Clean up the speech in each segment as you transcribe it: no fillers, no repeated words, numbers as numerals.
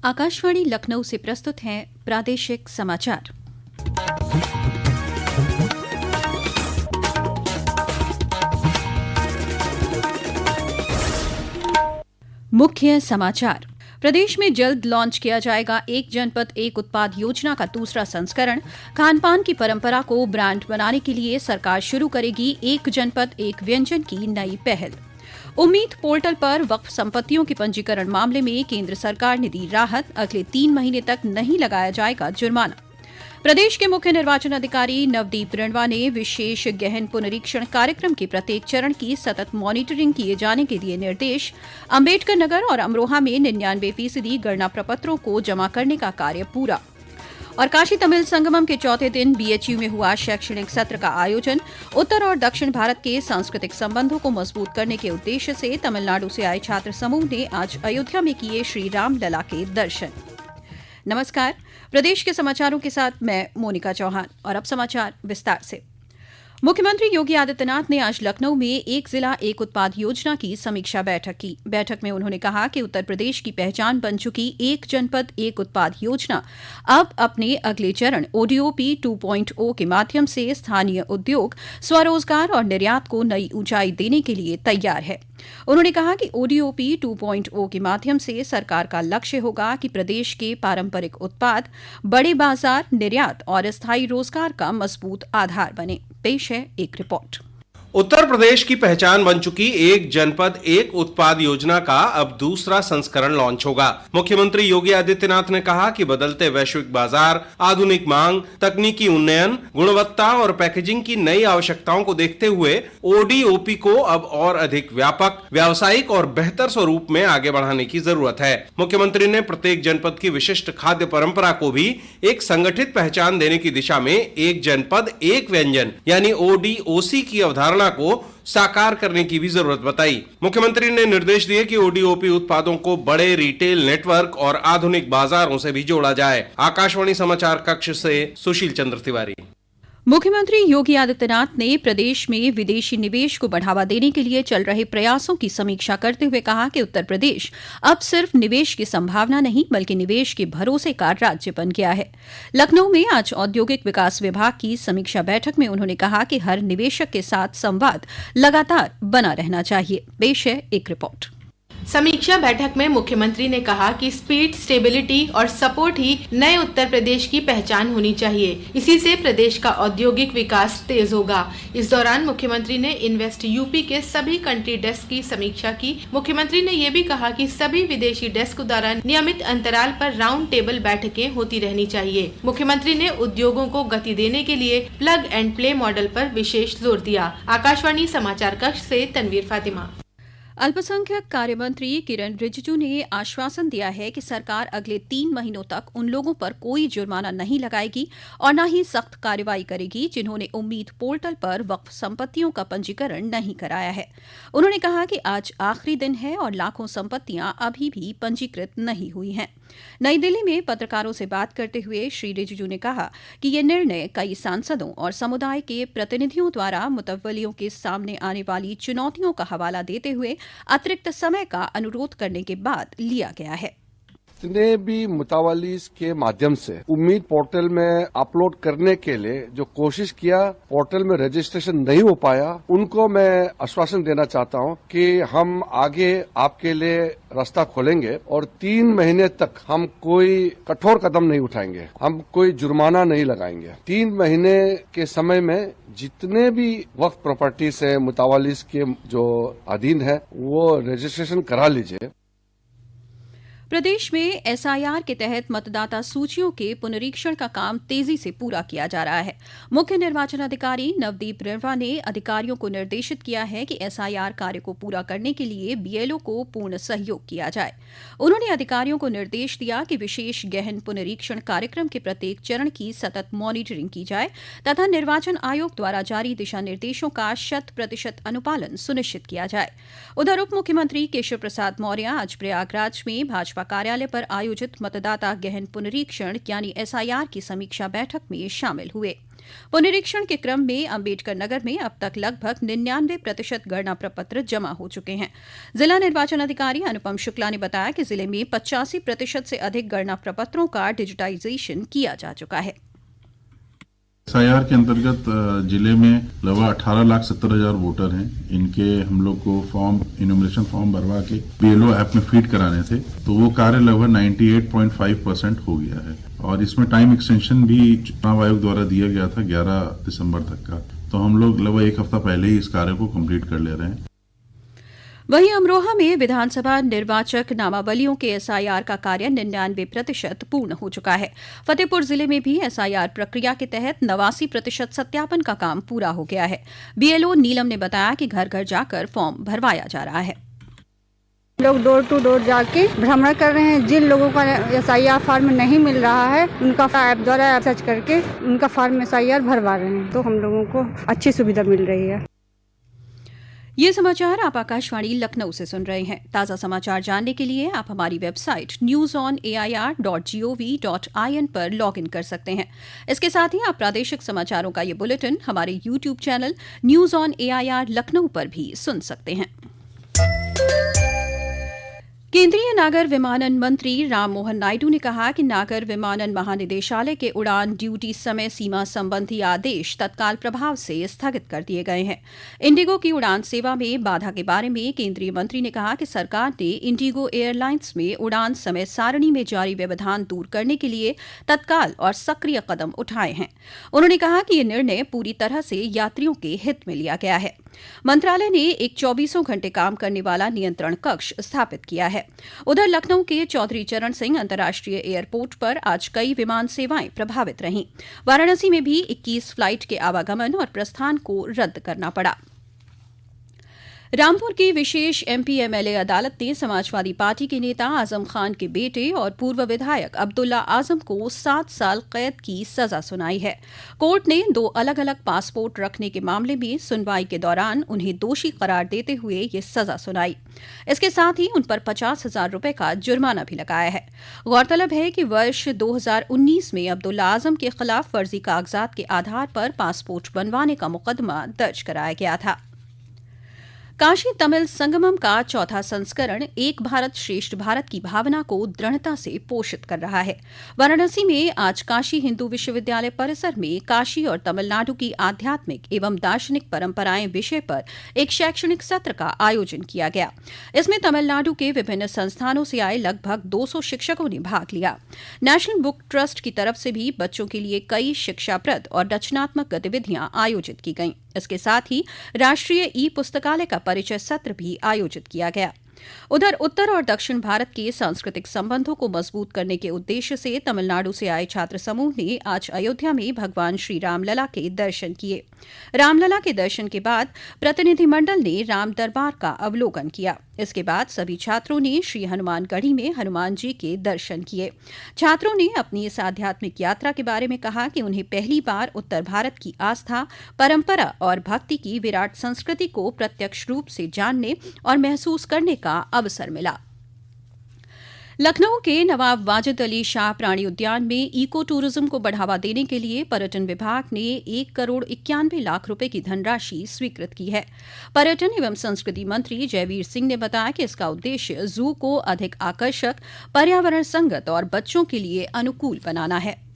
आकाशवाणी लखनऊ से प्रस्तुत हैं प्रादेशिक समाचार। मुख्य समाचार। प्रदेश में जल्द लॉन्च किया जाएगा एक जनपद एक उत्पाद योजना का दूसरा संस्करण। खानपान की परंपरा को ब्रांड बनाने के लिए सरकार शुरू करेगी एक जनपद एक व्यंजन की नई पहल। उम्मीद पोर्टल पर वक्फ संपत्तियों के पंजीकरण मामले में केंद्र सरकार ने दी राहत, अगले 3 महीने तक नहीं लगाया जाएगा जुर्माना। प्रदेश के मुख्य निर्वाचन अधिकारी नवदीप रिणवा ने विशेष गहन पुनरीक्षण कार्यक्रम के प्रत्येक चरण की सतत मॉनिटरिंग किए जाने के दिए निर्देश। अम्बेडकर नगर और अमरोहा में 99% गणना प्रपत्रों को जमा करने का कार्य पूरा। और काशी तमिल संगमम के चौथे दिन बीएचयू में हुआ शैक्षणिक सत्र का आयोजन। उत्तर और दक्षिण भारत के सांस्कृतिक संबंधों को मजबूत करने के उद्देश्य से तमिलनाडु से आए छात्र समूह ने आज अयोध्या में किए श्री राम लला के दर्शन। नमस्कार, प्रदेश के समाचारों के साथ मैं मोनिका चौहान और अब समाचार विस्तार से। मुख्यमंत्री योगी आदित्यनाथ ने आज लखनऊ में एक जिला एक उत्पाद योजना की समीक्षा बैठक की। बैठक में उन्होंने कहा कि उत्तर प्रदेश की पहचान बन चुकी एक जनपद एक उत्पाद योजना अब अपने अगले चरण ओडीओपी 2.0 के माध्यम से स्थानीय उद्योग, स्वरोजगार और निर्यात को नई ऊंचाई देने के लिए तैयार है। उन्होंने कहा कि ओडीओपी 2.0 के माध्यम से सरकार का लक्ष्य होगा कि प्रदेश के पारंपरिक उत्पाद बड़े बाजार, निर्यात और स्थायी रोजगार का मजबूत आधार बने। पेश है एक रिपोर्ट। उत्तर प्रदेश की पहचान बन चुकी एक जनपद एक उत्पाद योजना का अब दूसरा संस्करण लॉन्च होगा। मुख्यमंत्री योगी आदित्यनाथ ने कहा कि बदलते वैश्विक बाजार, आधुनिक मांग, तकनीकी उन्नयन, गुणवत्ता और पैकेजिंग की नई आवश्यकताओं को देखते हुए ओडीओपी को अब और अधिक व्यापक, व्यावसायिक और बेहतर स्वरूप में आगे बढ़ाने की जरूरत है। मुख्यमंत्री ने प्रत्येक जनपद की विशिष्ट खाद्य परंपरा को भी एक संगठित पहचान देने की दिशा में एक जनपद एक व्यंजन यानी ओडीओसी की अवधारणा को साकार करने की भी जरूरत बताई। मुख्यमंत्री ने निर्देश दिए कि ओडीओपी उत्पादों को बड़े रिटेल नेटवर्क और आधुनिक बाजारों से भी जोड़ा जाए। आकाशवाणी समाचार कक्ष से सुशील चंद्र तिवारी। मुख्यमंत्री योगी आदित्यनाथ ने प्रदेश में विदेशी निवेश को बढ़ावा देने के लिए चल रहे प्रयासों की समीक्षा करते हुए कहा कि उत्तर प्रदेश अब सिर्फ निवेश की संभावना नहीं बल्कि निवेश के भरोसे का राज्य बन गया है। लखनऊ में आज औद्योगिक विकास विभाग की समीक्षा बैठक में उन्होंने कहा कि हर निवेशक के साथ संवाद लगातार बना रहना चाहिए। पेश है एक रिपोर्ट। समीक्षा बैठक में मुख्यमंत्री ने कहा कि स्पीड, स्टेबिलिटी और सपोर्ट ही नए उत्तर प्रदेश की पहचान होनी चाहिए। इसी से प्रदेश का औद्योगिक विकास तेज होगा। इस दौरान मुख्यमंत्री ने इन्वेस्ट यूपी के सभी कंट्री डेस्क की समीक्षा की। मुख्यमंत्री ने ये भी कहा कि सभी विदेशी डेस्क द्वारा नियमित अंतराल पर राउंड टेबल बैठकें होती रहनी चाहिए। मुख्यमंत्री ने उद्योगों को गति देने के लिए प्लग एंड प्ले मॉडल पर विशेष जोर दिया। आकाशवाणी समाचार कक्ष से तनवीर फातिमा। अल्पसंख्यक कार्य मंत्री किरण रिजिजू ने आश्वासन दिया है कि सरकार अगले 3 महीनों तक उन लोगों पर कोई जुर्माना नहीं लगाएगी और न ही सख्त कार्रवाई करेगी जिन्होंने उम्मीद पोर्टल पर वक्फ संपत्तियों का पंजीकरण नहीं कराया है। उन्होंने कहा कि आज आखिरी दिन है और लाखों संपत्तियां अभी भी पंजीकृत नहीं हुई हैं। नई दिल्ली में पत्रकारों से बात करते हुए श्री रिजिजू ने कहा कि ये निर्णय कई सांसदों और समुदाय के प्रतिनिधियों द्वारा मुतव्वलियों के सामने आने वाली चुनौतियों का हवाला देते हुए अतिरिक्त समय का अनुरोध करने के बाद लिया गया है। जितने भी मुतावलीस के माध्यम से उम्मीद पोर्टल में अपलोड करने के लिए जो कोशिश किया, पोर्टल में रजिस्ट्रेशन नहीं हो पाया, उनको मैं आश्वासन देना चाहता हूं कि हम आगे आपके लिए रास्ता खोलेंगे और 3 महीने तक हम कोई कठोर कदम नहीं उठाएंगे, हम कोई जुर्माना नहीं लगाएंगे। 3 महीने के समय में जितने भी वक्फ प्रॉपर्टीज है मुतावलीस के जो अधीन है वो रजिस्ट्रेशन करा लीजिए। प्रदेश में एसआईआर के तहत मतदाता सूचियों के पुनरीक्षण का काम तेजी से पूरा किया जा रहा है। मुख्य निर्वाचन अधिकारी नवदीप रिणवा ने अधिकारियों को निर्देशित किया है कि एसआईआर कार्य को पूरा करने के लिए बीएलओ को पूर्ण सहयोग किया जाए। उन्होंने अधिकारियों को निर्देश दिया कि विशेष गहन पुनरीक्षण कार्यक्रम के प्रत्येक चरण की सतत मॉनिटरिंग की जाए तथा निर्वाचन आयोग द्वारा जारी दिशा निर्देशों का 100% अनुपालन सुनिश्चित किया जाए। उधर उप मुख्यमंत्री केशव प्रसाद मौर्य आज प्रयागराज में भाजपा कार्यालय पर आयोजित मतदाता गहन पुनरीक्षण यानी एसआईआर की समीक्षा बैठक में शामिल हुए। पुनरीक्षण के क्रम में अम्बेडकर नगर में अब तक लगभग 99% गणना प्रपत्र जमा हो चुके हैं। जिला निर्वाचन अधिकारी अनुपम शुक्ला ने बताया कि जिले में 85% से अधिक गणना प्रपत्रों का डिजिटाइजेशन किया जा चुका है। SIR के अंतर्गत जिले में लगभग 18,70,000 वोटर हैं। इनके हम लोग को इन्यूमरेशन फॉर्म भरवा के BLO ऐप में फीड कराने थे, तो वो कार्य लगभग 98.5% हो गया है। और इसमें टाइम एक्सटेंशन भी चुनाव आयोग द्वारा दिया गया था 11 दिसंबर तक का, तो हम लोग लगभग एक हफ्ता पहले ही इस कार्य को कंप्लीट कर ले रहे हैं। वहीं अमरोहा में विधानसभा निर्वाचक नामावलियों के SIR का कार्य 99% पूर्ण हो चुका है। फतेहपुर जिले में भी SIR प्रक्रिया के तहत 89% सत्यापन का काम पूरा हो गया है। BLO नीलम ने बताया कि घर घर जाकर फॉर्म भरवाया जा रहा है। लोग डोर टू डोर जाके भ्रमण कर रहे हैं। जिन लोगों का SIR फॉर्म नहीं मिल रहा है, उनका ऐप द्वारा ऐप सर्च करके उनका फॉर्म SIR भरवा रहे हैं, तो हम लोगों को अच्छी सुविधा मिल रही है। ये समाचार आप आकाशवाणी लखनऊ से सुन रहे हैं। ताज़ा समाचार जानने के लिए आप हमारी वेबसाइट newsonair.gov.in पर लॉग इन कर सकते हैं। इसके साथ ही आप प्रादेशिक समाचारों का ये बुलेटिन हमारे YouTube channel news on AIR Lucknow पर भी सुन सकते हैं। केंद्रीय नागर विमानन मंत्री राममोहन नायडू ने कहा कि नागर विमानन महानिदेशालय के उड़ान ड्यूटी समय सीमा संबंधी आदेश तत्काल प्रभाव से स्थगित कर दिए गए हैं। इंडिगो की उड़ान सेवा में बाधा के बारे में केंद्रीय मंत्री ने कहा कि सरकार ने इंडिगो एयरलाइंस में उड़ान समय सारणी में जारी व्यवधान दूर करने के लिए तत्काल और सक्रिय कदम उठाए हैं। उन्होंने कहा कि यह निर्णय पूरी तरह से यात्रियों के हित में लिया गया है। मंत्रालय ने एक 24 घंटे काम करने वाला नियंत्रण कक्ष स्थापित किया है। उधर लखनऊ के चौधरी चरण सिंह अंतर्राष्ट्रीय एयरपोर्ट पर आज कई विमान सेवाएं प्रभावित रहीं। वाराणसी में भी 21 फ्लाइट के आवागमन और प्रस्थान को रद्द करना पड़ा। रामपुर की विशेष MP MLA अदालत ने समाजवादी पार्टी के नेता आजम खान के बेटे और पूर्व विधायक अब्दुल्ला आजम को 7 साल कैद की सजा सुनाई है। कोर्ट ने 2 अलग अलग पासपोर्ट रखने के मामले में सुनवाई के दौरान उन्हें दोषी करार देते हुए ये सजा सुनाई। इसके साथ ही उन पर 50,000 रुपए का जुर्माना भी लगाया है। गौरतलब है कि वर्ष 2019 में अब्दुल्ला आजम के खिलाफ फर्जी कागजात के आधार पर पासपोर्ट बनवाने का मुकदमा दर्ज कराया गया था। काशी तमिल संगमम का चौथा संस्करण एक भारत श्रेष्ठ भारत की भावना को दृढ़ता से पोषित कर रहा है। वाराणसी में आज काशी हिंदू विश्वविद्यालय परिसर में काशी और तमिलनाडु की आध्यात्मिक एवं दार्शनिक परंपराएं विषय पर एक शैक्षणिक सत्र का आयोजन किया गया। इसमें तमिलनाडु के विभिन्न संस्थानों से आए लगभग 200 शिक्षकों ने भाग लिया। नेशनल बुक ट्रस्ट की तरफ से भी बच्चों के लिए कई शिक्षाप्रद और रचनात्मक गतिविधियां आयोजित की गईं। इसके साथ ही राष्ट्रीय पुस्तकालय का परिचय सत्र भी आयोजित किया गया। उधर उत्तर और दक्षिण भारत के सांस्कृतिक संबंधों को मजबूत करने के उद्देश्य से तमिलनाडु से आए छात्र समूह ने आज अयोध्या में भगवान श्री रामलला के दर्शन किए। रामलला के दर्शन के बाद प्रतिनिधिमंडल ने राम दरबार का अवलोकन किया। इसके बाद सभी छात्रों ने श्री हनुमानगढ़ी में हनुमान जी के दर्शन किए। छात्रों ने अपनी इस आध्यात्मिक यात्रा के बारे में कहा कि उन्हें पहली बार उत्तर भारत की आस्था, परंपरा और भक्ति की विराट संस्कृति को प्रत्यक्ष रूप से जानने और महसूस करने का अवसर मिला। लखनऊ के नवाब वाजिद अली शाह प्राणी उद्यान में इको टूरिज्म को बढ़ावा देने के लिए पर्यटन विभाग ने 1,91,00,000 रुपए की धनराशि स्वीकृत की है। पर्यटन एवं संस्कृति मंत्री जयवीर सिंह ने बताया कि इसका उद्देश्य जू को अधिक आकर्षक, पर्यावरण संगत और बच्चों के लिए अनुकूल बनाना है।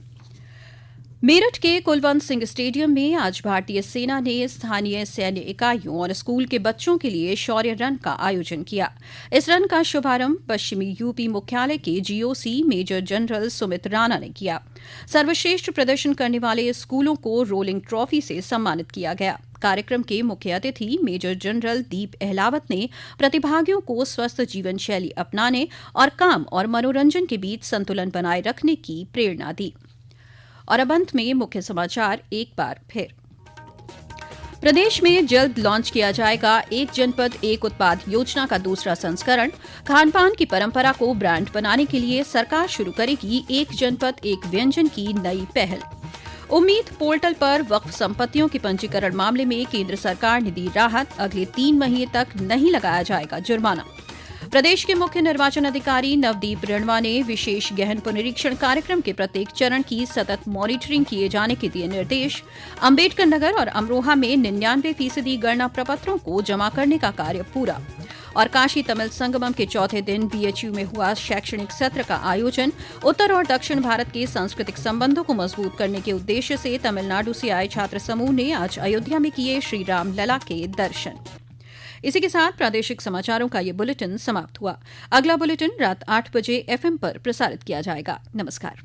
मेरठ के कुलवंत सिंह स्टेडियम में आज भारतीय सेना ने स्थानीय सैन्य इकाइयों और स्कूल के बच्चों के लिए शौर्य रन का आयोजन किया। इस रन का शुभारंभ पश्चिमी यूपी मुख्यालय के GOC major general Sumit Rana ने किया। सर्वश्रेष्ठ प्रदर्शन करने वाले स्कूलों को रोलिंग ट्रॉफी से सम्मानित किया गया। कार्यक्रम के मुख्य अतिथि मेजर जनरल दीप अहलावत ने प्रतिभागियों को स्वस्थ जीवन शैली अपनाने और काम और मनोरंजन के बीच संतुलन बनाए रखने की प्रेरणा दी। और अब अंत में मुख्य समाचार एक बार फिर। प्रदेश में जल्द लॉन्च किया जाएगा एक जनपद एक उत्पाद योजना का दूसरा संस्करण। खान पान की परंपरा को ब्रांड बनाने के लिए सरकार शुरू करेगी एक जनपद एक व्यंजन की नई पहल। उम्मीद पोर्टल पर वक्फ संपत्तियों के पंजीकरण मामले में केंद्र सरकार ने दी राहत, अगले 3 महीने तक नहीं लगाया जाएगा जुर्माना। प्रदेश के मुख्य निर्वाचन अधिकारी नवदीप रेणवा ने विशेष गहन पुनरीक्षण कार्यक्रम के प्रत्येक चरण की सतत मॉनिटरिंग किए जाने के दिए निर्देश। अम्बेडकर नगर और अमरोहा में 99% गणना प्रपत्रों को जमा करने का कार्य पूरा। और काशी तमिल संगमम के चौथे दिन बीएचयू में हुआ शैक्षणिक सत्र का आयोजन। उत्तर और दक्षिण भारत के सांस्कृतिक संबंधों को मजबूत करने के उद्देश्य से तमिलनाडु से आए छात्र समूह ने आज अयोध्या में किए श्री राम लला के दर्शन। इसी के साथ प्रादेशिक समाचारों का ये बुलेटिन समाप्त हुआ। अगला बुलेटिन रात 8 बजे एफएम पर प्रसारित किया जाएगा। नमस्कार।